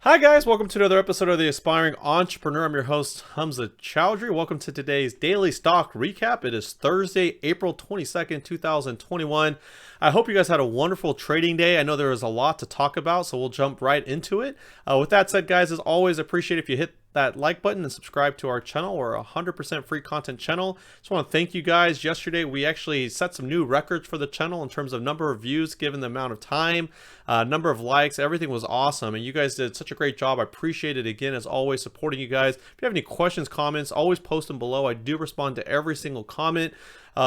Hi guys, welcome to another episode of The Aspiring Entrepreneur. I'm your host, Hamza Chowdhury. Welcome to today's daily stock recap. It is Thursday, April 22nd, 2021. I hope you guys had a wonderful trading day. I know there was a lot to talk about, so we'll jump right into it. With that said, guys, as always, appreciate if you hit that like button and subscribe to our channel. We're a 100% free content channel. Just want to thank you guys. Yesterday we actually set some new records for the channel in terms of number of views given the amount of time, number of likes. Everything was awesome and you guys did such a great job. I appreciate it again, as always, supporting you guys. If you have any questions, comments, always post them below. I do respond to every single comment.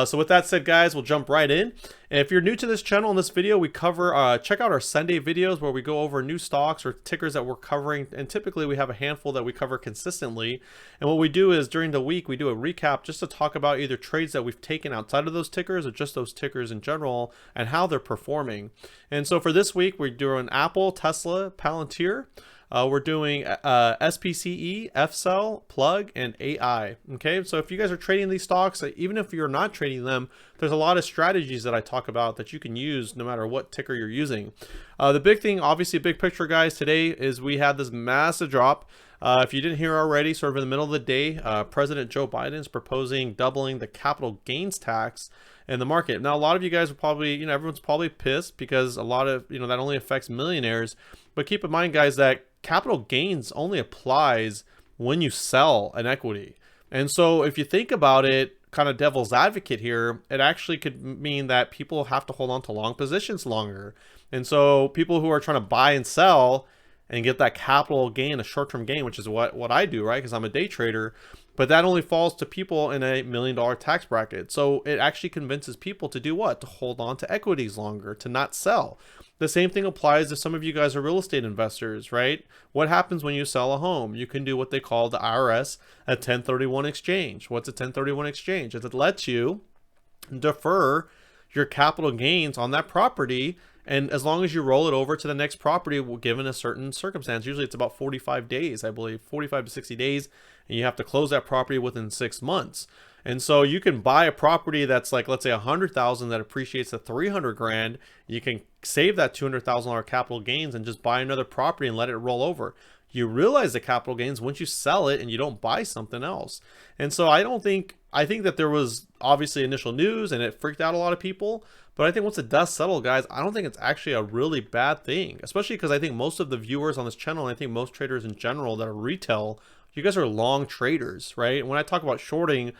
So with that said, guys, we'll jump right in. And if you're new to this channel, in this video, we cover, check out our Sunday videos where we go over new stocks or tickers that we're covering. And typically we have a handful that we cover consistently. And what we do is during the week, we do a recap just to talk about either trades that we've taken outside of those tickers or just those tickers in general and how they're performing. And so for this week, we're doing Apple, Tesla, Palantir. We're doing Spce, Fcel, Plug, and AI. Okay, so if you guys are trading these stocks, even if you're not trading them, there's a lot of strategies that I talk about that you can use no matter what ticker you're using. The big thing, obviously, big picture, guys, today is we had this massive drop. If you didn't hear already, sort of in the middle of the day, President Joe Biden is proposing doubling the capital gains tax in the market. Now, a lot of you guys are probably, everyone's probably pissed because a lot of, that only affects millionaires. But keep in mind, guys, that capital gains only applies when you sell an equity. And so if you think about it, kind of devil's advocate here, it actually could mean that people have to hold on to long positions longer. And so people who are trying to buy and sell and get that capital gain, a short-term gain, which is what I do, right? Because I'm a day trader. But that only falls to people in a $1 million tax bracket. So it actually convinces people to do what? To hold on to equities longer, to not sell. The same thing applies if some of you guys are real estate investors, right? What happens when you sell a home? You can do what they call the IRS a 1031 exchange. What's a 1031 exchange? It lets you defer your capital gains on that property, and as long as you roll it over to the next property, given a certain circumstance, usually it's about 45 days, I believe, 45 to 60 days, and you have to close that property within 6 months. And so you can buy a property that's like, let's say 100,000 that appreciates to 300 grand. You can save that $200,000 capital gains and just buy another property and let it roll over. You realize the capital gains once you sell it and you don't buy something else. And so I think that there was obviously initial news and it freaked out a lot of people. But I think once the dust settled, guys, I don't think it's actually a really bad thing, especially because I think most of the viewers on this channel, and I think most traders in general that are retail, you guys are long traders, right? And when I talk about shorting,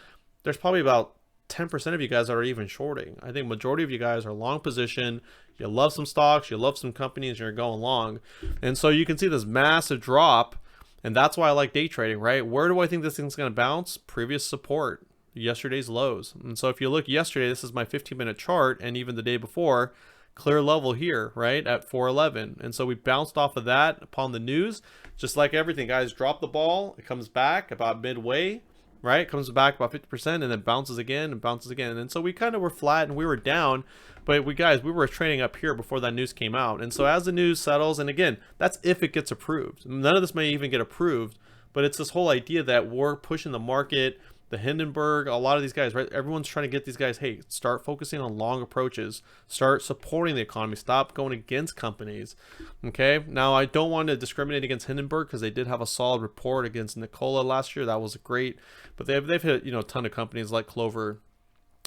there's probably about 10% of you guys that are even shorting. I think majority of you guys are long position. You love some stocks, you love some companies, and you're going long. And so you can see this massive drop, and that's why I like day trading, right? Where do I think this thing's going to bounce? Previous support, yesterday's lows. And so if you look yesterday, this is my 15-minute chart, and even the day before, clear level here, right, at 411. And so we bounced off of that upon the news. Just like everything, guys, drop the ball, it comes back about midway, right? It comes back about 50% and then bounces again and bounces again. And so we kind of were flat and we were down, but we were trading up here before that news came out. And so as the news settles, and again, that's if it gets approved. None of this may even get approved, but it's this whole idea that we're pushing the market, the Hindenburg, a lot of these guys, right? Everyone's trying to get these guys, hey, start focusing on long approaches, start supporting the economy, stop going against companies. Okay, now I don't want to discriminate against Hindenburg because they did have a solid report against Nikola last year. That was great, but they've hit a ton of companies like Clover.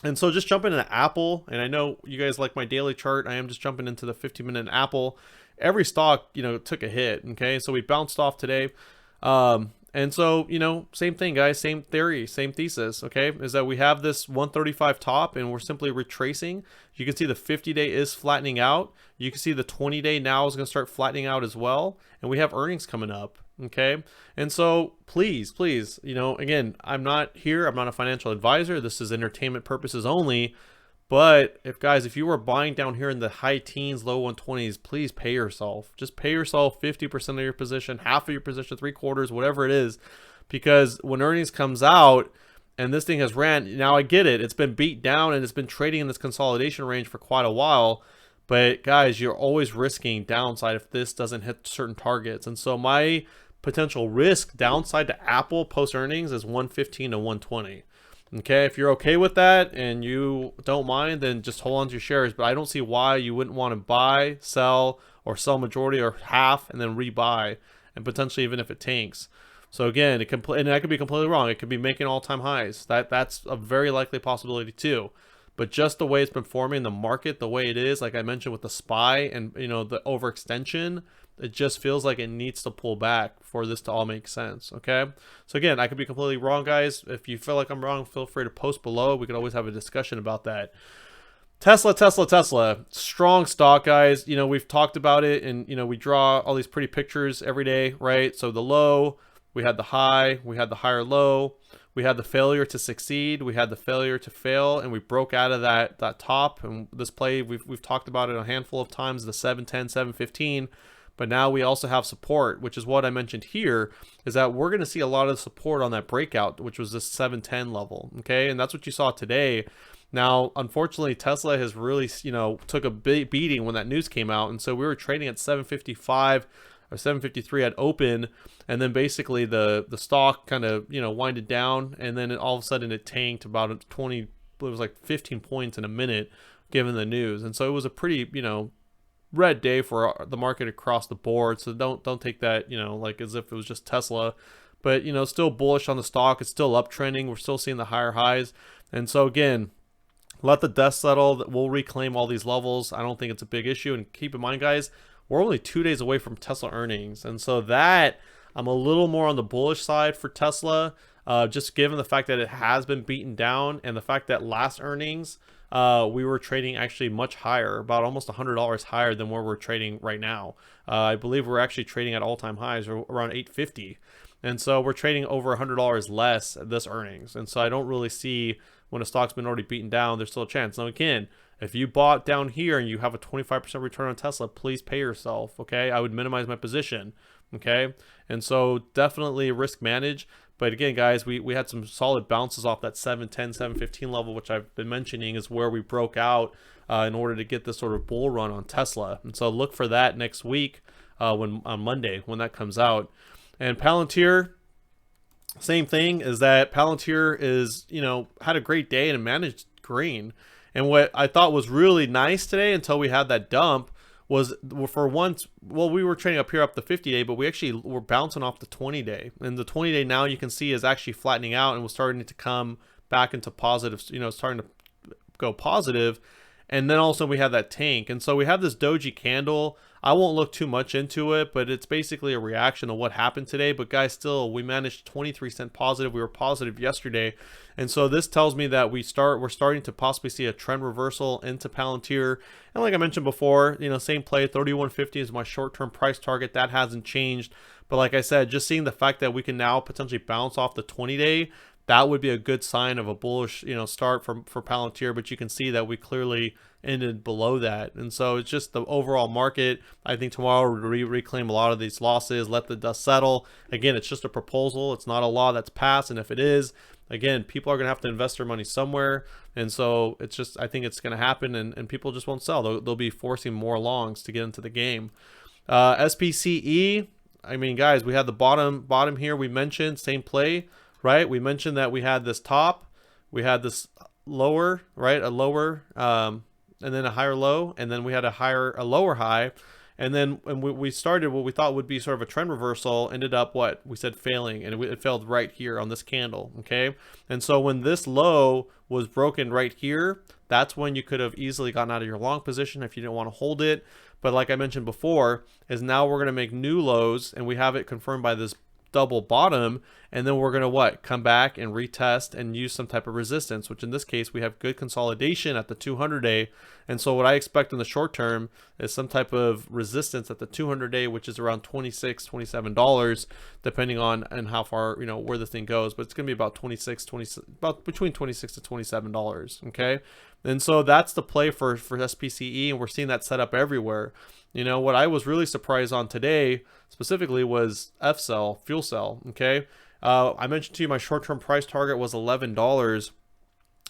And so just jumping into Apple, and I know you guys like my daily chart. I am just jumping into the 15-minute Apple. Every stock, took a hit. Okay, so we bounced off today. And so, same thing, guys, same theory, same thesis, okay, is that we have this 135 top and we're simply retracing. You can see the 50-day is flattening out. You can see the 20-day now is going to start flattening out as well. And we have earnings coming up, okay? And so please, again, I'm not a financial advisor. This is entertainment purposes only. But if you were buying down here in the high teens, low 120s, please pay yourself. Just pay yourself 50% of your position, half of your position, 3/4, whatever it is. Because when earnings comes out and this thing has ran, now I get it. It's been beat down and it's been trading in this consolidation range for quite a while. But guys, you're always risking downside if this doesn't hit certain targets. And so my potential risk downside to Apple post earnings is 115 to 120. Okay, if you're okay with that and you don't mind, then just hold on to your shares. But I don't see why you wouldn't want to buy, sell, or sell majority or half and then rebuy and potentially even if it tanks. So again, it can, and I could be completely wrong. It could be making all-time highs. That's a very likely possibility too. But just the way it's been forming the market, the way it is, like I mentioned with the SPY and the overextension, it just feels like it needs to pull back for this to all make sense. Okay, so again, I could be completely wrong, guys. If you feel like I'm wrong, feel free to post below. We could always have a discussion about that. Tesla, strong stock, guys. We've talked about it, and we draw all these pretty pictures every day, right? So the low, we had the high, we had the higher low, we had the failure to succeed, we had the failure to fail, and we broke out of that top. And this play, we've talked about it a handful of times, the 710, 715. But now we also have support, which is what I mentioned here, is that we're going to see a lot of support on that breakout, which was this 710 level. Okay, and that's what you saw today. Now, unfortunately, Tesla has really, took a big beating when that news came out, and so we were trading at 755 or 753 at open, and then basically the stock kind of winded down, and then all of a sudden it tanked about 20, it was like 15 points in a minute, given the news, and so it was a pretty red day for the market across the board. So don't take that like as if it was just Tesla, but still bullish on the stock. It's still uptrending. We're still seeing the higher highs, and so again, let the dust settle. We'll reclaim all these levels. I don't think it's a big issue. And keep in mind, guys, we're only 2 days away from Tesla earnings. And so that I'm a little more on the bullish side for Tesla, just given the fact that it has been beaten down and the fact that last earnings, we were trading actually much higher, about almost $100 higher than where we're trading right now. I believe we're actually trading at all-time highs around $850. And so we're trading over $100 less at this earnings. And so I don't really see, when a stock's been already beaten down, there's still a chance. Now again, if you bought down here and you have a 25% return on Tesla, please pay yourself, okay? I would minimize my position, okay? And so definitely risk manage. But again, guys, we had some solid bounces off that 710, 715 level, which I've been mentioning is where we broke out in order to get this sort of bull run on Tesla. And so look for that next week on Monday when that comes out. And Palantir, same thing, is that Palantir is, had a great day and managed green. And what I thought was really nice today until we had that dump was, for once, well, we were trading up here up the 50-day, but we actually were bouncing off the 20-day. And the 20-day now you can see is actually flattening out and was starting to come back into positive, starting to go positive. And then also we have that tank. And so we have this doji candle. I won't look too much into it, but it's basically a reaction to what happened today. But guys, still, we managed 23% positive. We were positive yesterday. And so this tells me that we're starting to possibly see a trend reversal into Palantir. And like I mentioned before, same play, 3150 is my short-term price target. That hasn't changed. But like I said, just seeing the fact that we can now potentially bounce off the 20-day, that would be a good sign of a bullish, start for Palantir. But you can see that we clearly ended below that. And so it's just the overall market. I think tomorrow we'll reclaim a lot of these losses, let the dust settle. Again, it's just a proposal. It's not a law that's passed. And if it is, again, people are going to have to invest their money somewhere. And so it's just, I think it's going to happen, and people just won't sell. They'll be forcing more longs to get into the game. Spce, I mean, guys, we had the bottom here. We mentioned same play, right? We mentioned that we had this top, we had this lower, right? A lower, and then a higher low, and then we had a lower high, and then we started what we thought would be sort of a trend reversal, ended up what we said failing, and it failed right here on this candle, okay? And so when this low was broken right here, that's when you could have easily gotten out of your long position if you didn't want to hold it. But like I mentioned before, is now we're going to make new lows, and we have it confirmed by this double bottom, and then we're going to come back and retest and use some type of resistance, which in this case we have good consolidation at the 200-day. And so what I expect in the short term is some type of resistance at the 200-day, which is around $26, $27, depending on and how far, where the thing goes. But it's going to be about about between $26 to $27, okay? And so that's the play for SPCE, and we're seeing that set up everywhere. What I was really surprised on today specifically was Fcel, FuelCell, okay? I mentioned to you my short-term price target was $11,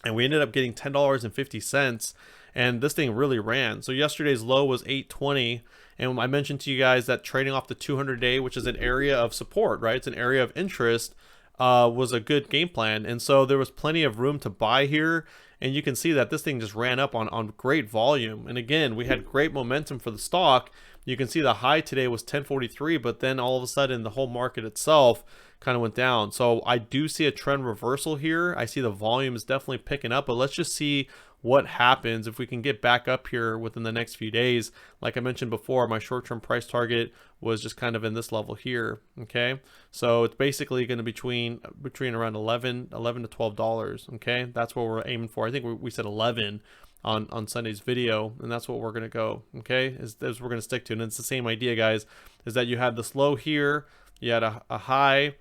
and we ended up getting $10.50, and this thing really ran. So yesterday's low was $8.20, and I mentioned to you guys that trading off the 200-day, which is an area of support, right? It's an area of interest, was a good game plan. And so there was plenty of room to buy here. and you can see that this thing just ran up on great volume. And again, we had great momentum for the stock. You can see the high today was 1043, but then all of a sudden the whole market itself kind of went down. So I do see a trend reversal here. I see the volume is definitely picking up, but let's just see what happens if we can get back up here within the next few days. Like I mentioned before, my short-term price target was just kind of in this level here. Okay, so it's basically going to be between around 11 to $12. Okay, that's what we're aiming for. I think we said 11 on Sunday's video, and that's what we're going to go. Okay, is we're going to stick to. And it's the same idea, guys, is that you had this low here, you had a high,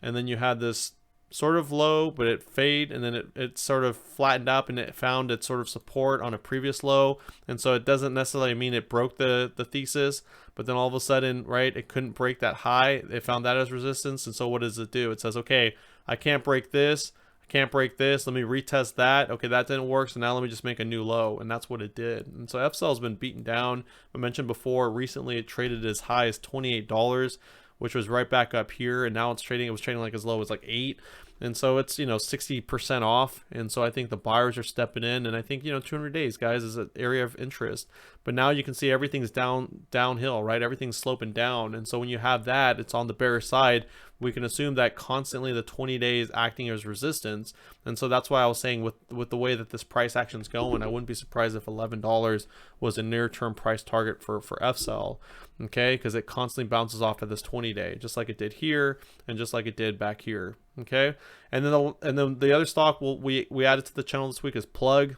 and then you had this sort of low, but it faded, and then it sort of flattened up, and it found its sort of support on a previous low. And so it doesn't necessarily mean it broke the thesis, but then all of a sudden, right, it couldn't break that high. It found that as resistance. And so what does it do? It says, okay, I can't break this, I can't break this, let me retest that. Okay, that didn't work, so now let me just make a new low. And that's what it did. And so Fcel has been beaten down. I mentioned before, recently it traded as high as $28, which was right back up here, and now it was trading like as low as like 8. And so it's, 60% off. And so I think the buyers are stepping in, and I think, 200 days, guys, is an area of interest. But now you can see everything's downhill, right? Everything's sloping down. And so when you have that, it's on the bearish side. We can assume that constantly the 20 days acting as resistance. And so that's why I was saying with the way that this price action's going, I wouldn't be surprised if $11 was a near-term price target for Fcel, okay? Because it constantly bounces off of this 20-day, just like it did here and just like it did back here, okay? And then the other stock we added to the channel this week is Plug.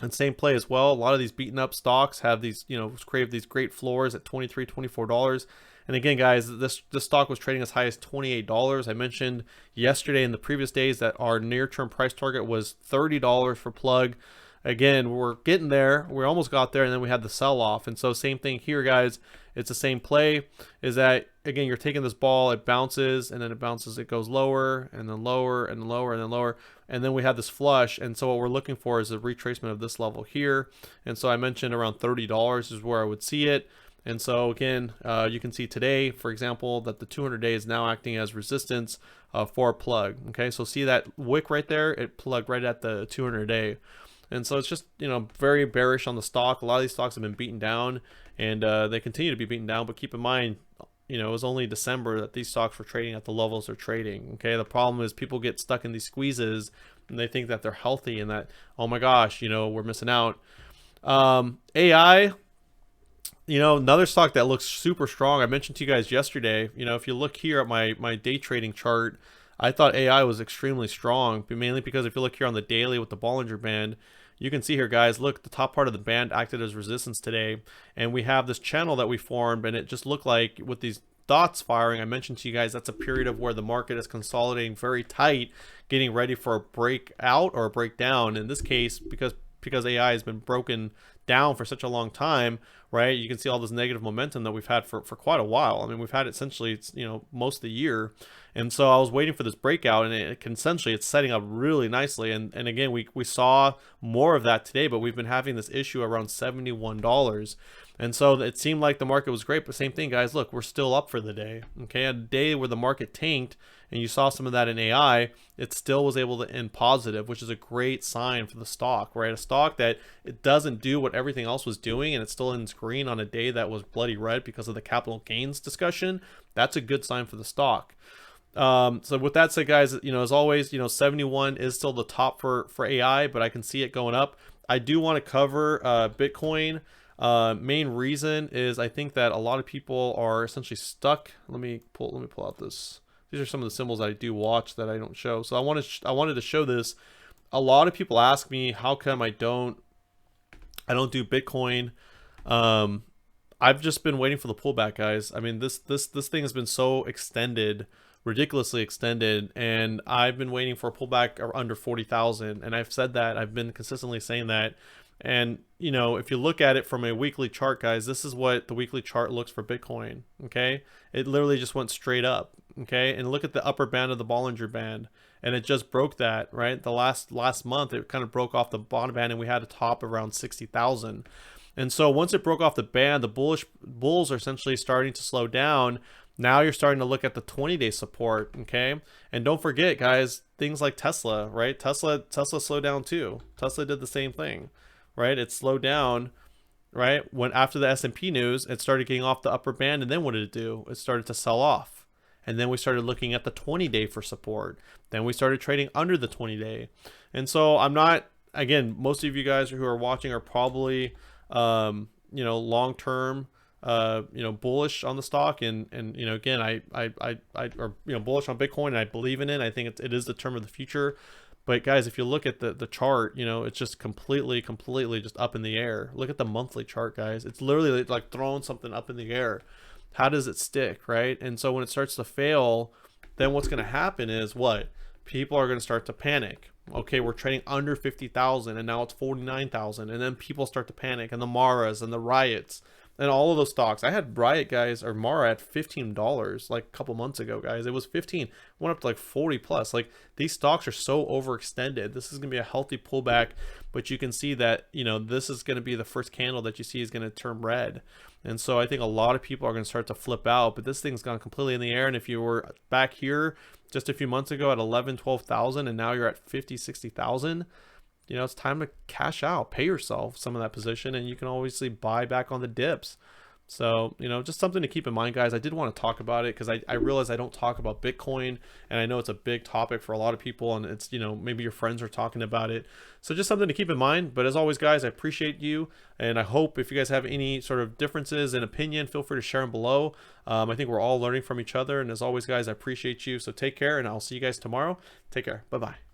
And same play as well. A lot of these beaten up stocks have these, crave these great floors at $23, $24. And again, guys, this stock was trading as high as $28. I mentioned yesterday in the previous days that our near-term price target was $30 for Plug. Again, we're getting there. We almost got there, and then we had the sell-off. And so same thing here, guys. It's the same play, is that, again, you're taking this ball, it bounces, and then it bounces, it goes lower, and then lower, and lower, and then lower. And then we have this flush, and so what we're looking for is a retracement of this level here. And so I mentioned around $30 is where I would see it. And so again, you can see today, for example, that the 200-day is now acting as resistance for Plug. Okay, so see that wick right there? It plugged right at the 200-day. And so it's just, very bearish on the stock. A lot of these stocks have been beaten down, and they continue to be beaten down. But keep in mind, it was only December that these stocks were trading at the levels they're trading. Okay, the problem is people get stuck in these squeezes, and they think that they're healthy and that, oh my gosh, we're missing out. AI, another stock that looks super strong. I mentioned to you guys yesterday, if you look here at my day trading chart, I thought AI was extremely strong, mainly because if you look here on the daily with the Bollinger Band, you can see here, guys, look, the top part of the band acted as resistance today, and we have this channel that we formed, and it just looked like with these dots firing, I mentioned to you guys, that's a period of where the market is consolidating very tight, getting ready for a breakout or a breakdown. In this case, because AI has been broken down for such a long time, right? You can see all this negative momentum that we've had for quite a while. I mean, we've had it essentially, most of the year. And so I was waiting for this breakout, and it's setting up really nicely. And again, we saw more of that today, but we've been having this issue around $71. And so it seemed like the market was great, but same thing, guys, look, we're still up for the day. Okay, a day where the market tanked, and you saw some of that in AI, it still was able to end positive, which is a great sign for the stock, right? A stock that it doesn't do what everything else was doing, and it still ends green on a day that was bloody red because of the capital gains discussion. That's a good sign for the stock. So with that said, guys, as always, 71 is still the top for AI, but I can see it going up. I do want to cover Bitcoin. Main reason is I think that a lot of people are essentially stuck. Let me pull out this. These are some of the symbols that I do watch that I don't show. So I wanted to show this. A lot of people ask me, how come I don't do Bitcoin? I've just been waiting for the pullback, guys. I mean, this thing has been so extended, ridiculously extended, and I've been waiting for a pullback under 40,000, and I've said that. I've been consistently saying that. And if you look at it from a weekly chart, guys, this is what the weekly chart looks for Bitcoin. Okay, it literally just went straight up. Okay, and look at the upper band of the Bollinger Band, and it just broke that, right? The last month it kind of broke off the bottom band, and we had a top around 60,000. And so once it broke off the band, the bulls are essentially starting to slow down. Now you're starting to look at the 20-day support, okay? And don't forget, guys, things like Tesla, right? Tesla slowed down too. Tesla did the same thing, right? It slowed down, right? When after the S&P news, it started getting off the upper band, and then what did it do? It started to sell off. And then we started looking at the 20-day for support. Then we started trading under the 20-day. And so I'm not, again, most of you guys who are watching are probably, you know, long-term, you know, bullish on the stock, and you know, again, I or you know, bullish on Bitcoin, and I believe in it. I think it is the term of the future. But guys, if you look at the chart, you know, it's just completely just up in the air. Look at the monthly chart, guys. It's literally like throwing something up in the air. How does it stick, right? And so when it starts to fail, then what's going to happen is what? People are going to start to panic. Okay, we're trading under 50,000, and now it's 49,000, and then people start to panic, and the Maras and the Riots and all of those stocks. I had Riot, guys, or Mara at $15 like a couple months ago, guys. It was 15, went up to like 40 plus. Like, these stocks are so overextended. This is going to be a healthy pullback, but you can see that, you know, this is going to be the first candle that you see is going to turn red. And so I think a lot of people are going to start to flip out, but this thing's gone completely in the air. And if you were back here just a few months ago at 11, 12,000, and now you're at 50, 60,000, you know, it's time to cash out, pay yourself some of that position, and you can obviously buy back on the dips. So, you know, just something to keep in mind, guys. I did want to talk about it because I realize I don't talk about Bitcoin, and I know it's a big topic for a lot of people, and it's, you know, maybe your friends are talking about it. So just something to keep in mind. But as always, guys, I appreciate you, and I hope if you guys have any sort of differences in opinion, feel free to share them below. I think we're all learning from each other, and as always, guys, I appreciate you. So take care, and I'll see you guys tomorrow. Take care. Bye-bye.